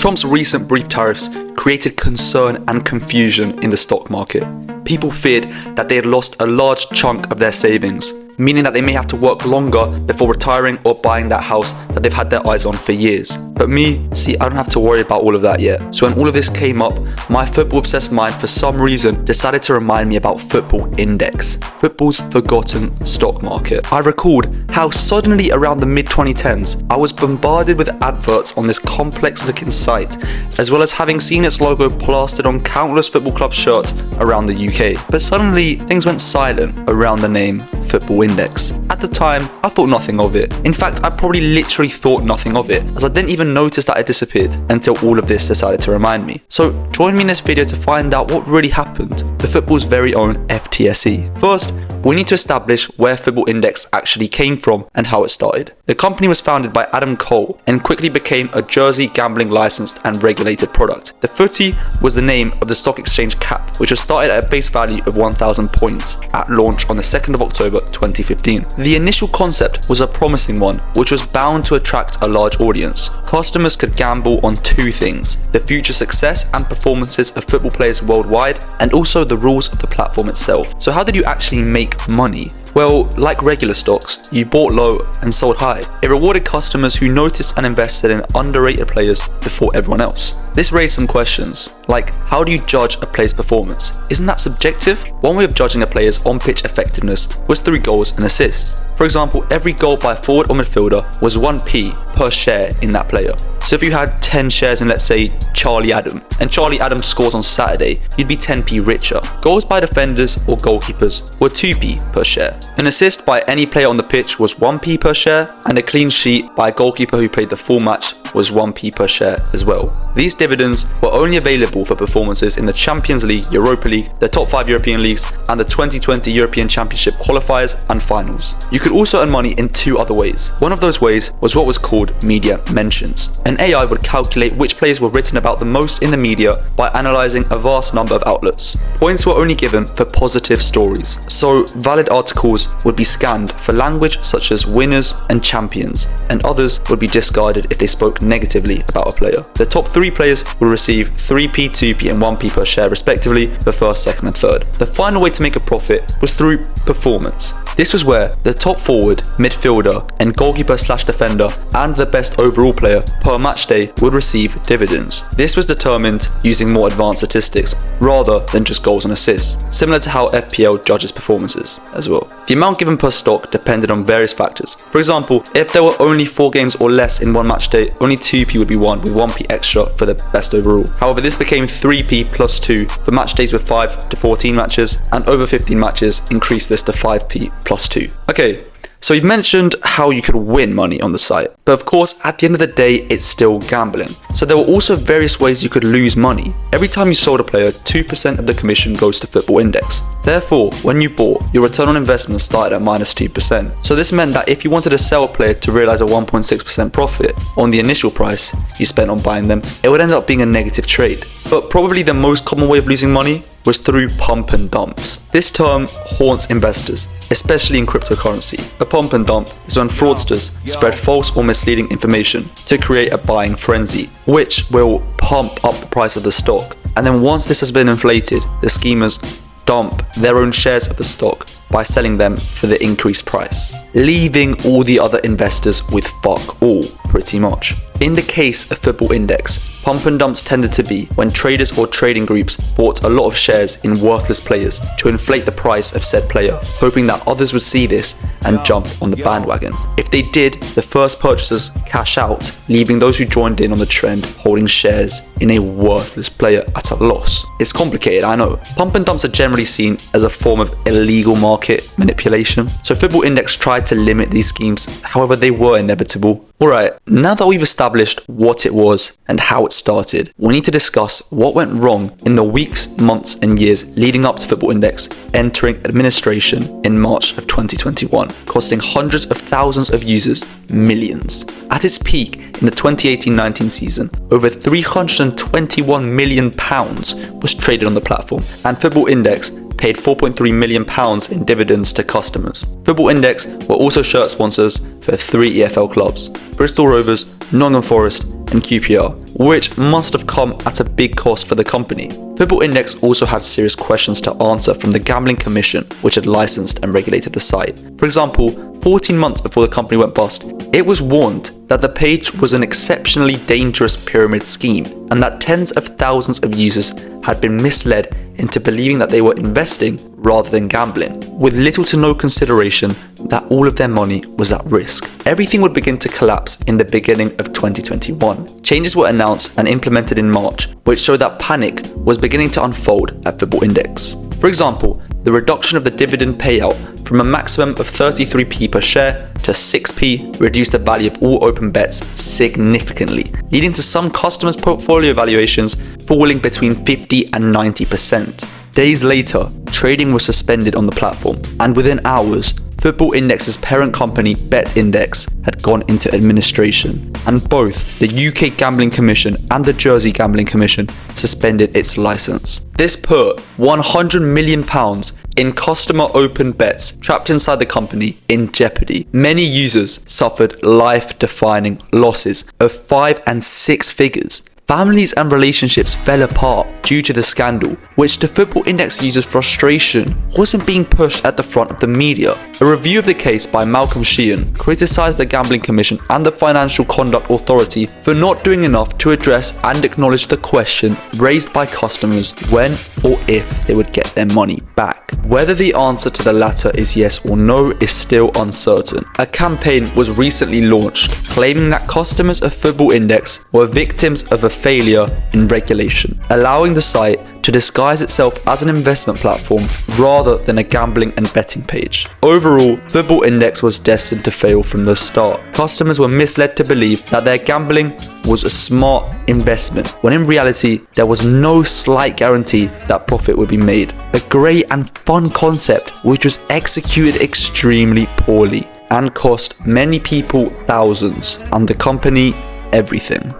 Trump's recent brief tariffs created concern and confusion in the stock market. People feared that they had lost a large chunk of their savings, meaning that they may have to work longer before retiring or buying that house that they've had their eyes on for years. But me, see, I don't have to worry about all of that yet. So when all of this came up, my football-obsessed mind for some reason decided to remind me about Football-Index, football's forgotten stock market. I recalled how suddenly around the mid-2010s, I was bombarded with adverts on this complex-looking site, as well as having seen its logo plastered on countless football club shirts around the UK. But suddenly, things went silent around the name Football-Index. At the time, I thought nothing of it. In fact, I probably literally thought nothing of it, as I didn't even notice that it disappeared until all of this decided to remind me. So join me in this video to find out what really happened to football's very own FTSE. First, we need to establish where Football-Index actually came from and how it started. The company was founded by Adam Cole and quickly became a Jersey gambling licensed and regulated product. The footy was the name of the stock exchange cap, which was started at a base value of 1,000 points at launch on the 2nd of October 2015. The initial concept was a promising one, which was bound to attract a large audience. Customers could gamble on two things: the future success and performances of football players worldwide, and also the rules of the platform itself. So how did you actually make money? Well, like regular stocks, you bought low and sold high. It rewarded customers who noticed and invested in underrated players before everyone else. This raised some questions, like how do you judge a player's performance? Isn't that subjective? One way of judging a player's on-pitch effectiveness was through goals and assists. For example, every goal by a forward or midfielder was 1p per share in that player. So if you had 10 shares in, let's say, Charlie Adam, and Charlie Adam scores on Saturday, you'd be 10p richer. Goals by defenders or goalkeepers were 2p per share. An assist by any player on the pitch was 1p per share, and a clean sheet by a goalkeeper who played the full match was 1p per share as well. These dividends were only available for performances in the Champions League, Europa League, the top 5 European leagues, and the 2020 European Championship qualifiers and finals. You could also earn money in two other ways. One of those ways was what was called media mentions. An AI would calculate which players were written about the most in the media by analysing a vast number of outlets. Points were only given for positive stories, so valid articles would be scanned for language such as winners and champions, and others would be discarded if they spoke negatively about a player. The top 3 players will receive 3p, 2p and 1p per share respectively for first, second and third. The final way to make a profit was through performance. This was where the top forward, midfielder and goalkeeper/defender and the best overall player per match day would receive dividends. This was determined using more advanced statistics rather than just goals and assists, similar to how FPL judges performances as well. The amount given per stock depended on various factors. For example, if there were only 4 games or less in one match day, only 2p would be won with 1p extra for the best overall. However, this became 3p plus 2 for match days with 5 to 14 matches, and over 15 matches increased this to 5p plus 2. Okay, so we've mentioned how you could win money on the site, but of course at the end of the day it's still gambling. So there were also various ways you could lose money. Every time you sold a player, 2% of the commission goes to Football-Index. Therefore, when you bought, your return on investment started at minus 2%. So this meant that if you wanted to sell a player to realize a 1.6% profit on the initial price you spent on buying them, it would end up being a negative trade. But probably the most common way of losing money was through pump and dumps. This term haunts investors, especially in cryptocurrency. A pump and dump is when fraudsters spread false or misleading information to create a buying frenzy, which will pump up the price of the stock. And then once this has been inflated, the schemers dump their own shares of the stock by selling them for the increased price, leaving all the other investors with fuck all, pretty much. In the case of Football-Index, pump and dumps tended to be when traders or trading groups bought a lot of shares in worthless players to inflate the price of said player, hoping that others would see this and jump on the bandwagon. If they did, the first purchasers cash out, leaving those who joined in on the trend holding shares in a worthless player at a loss. It's complicated, I know. Pump and dumps are generally seen as a form of illegal market manipulation, so Football-Index tried to limit these schemes, however they were inevitable. Alright, now that we've established what it was and how it started, we need to discuss what went wrong in the weeks, months and years leading up to Football-Index entering administration in March of 2021, costing hundreds of thousands of users millions. At its peak in the 2018-19 season, over £321 million was traded on the platform, and Football-Index paid £4.3 million in dividends to customers. Football-Index were also shirt sponsors for 3 EFL clubs: Bristol Rovers, Nottingham Forest and QPR, which must have come at a big cost for the company. FootballIndex also had serious questions to answer from the Gambling Commission, which had licensed and regulated the site. For example, 14 months before the company went bust, it was warned that the page was an exceptionally dangerous pyramid scheme and that tens of thousands of users had been misled into believing that they were investing rather than gambling, with little to no consideration that all of their money was at risk. Everything would begin to collapse in the beginning of 2021. Changes were announced and implemented in March, which showed that panic was beginning to unfold at FootballIndex. For example, the reduction of the dividend payout from a maximum of 33p per share to 6p reduced the value of all open bets significantly, leading to some customers' portfolio valuations falling between 50 and 90%. Days later, trading was suspended on the platform, and within hours, FootballIndex's parent company BetIndex had gone into administration, and both the UK Gambling Commission and the Jersey Gambling Commission suspended its license. This put £100 million in customer open bets trapped inside the company in jeopardy. Many users suffered life-defining losses of 5 and 6 figures. Families and relationships fell apart due to the scandal, which to FootballIndex users' frustration wasn't being pushed at the front of the media. A review of the case by Malcolm Sheehan criticised the Gambling Commission and the Financial Conduct Authority for not doing enough to address and acknowledge the question raised by customers when or if they would get their money back. Whether the answer to the latter is yes or no is still uncertain. A campaign was recently launched claiming that customers of FootballIndex were victims of a failure in regulation, allowing the site to disguise itself as an investment platform rather than a gambling and betting page. Overall, FootballIndex was destined to fail from the start. Customers were misled to believe that their gambling was a smart investment, when in reality, there was no slight guarantee that profit would be made. A great and fun concept which was executed extremely poorly and cost many people thousands and the company everything.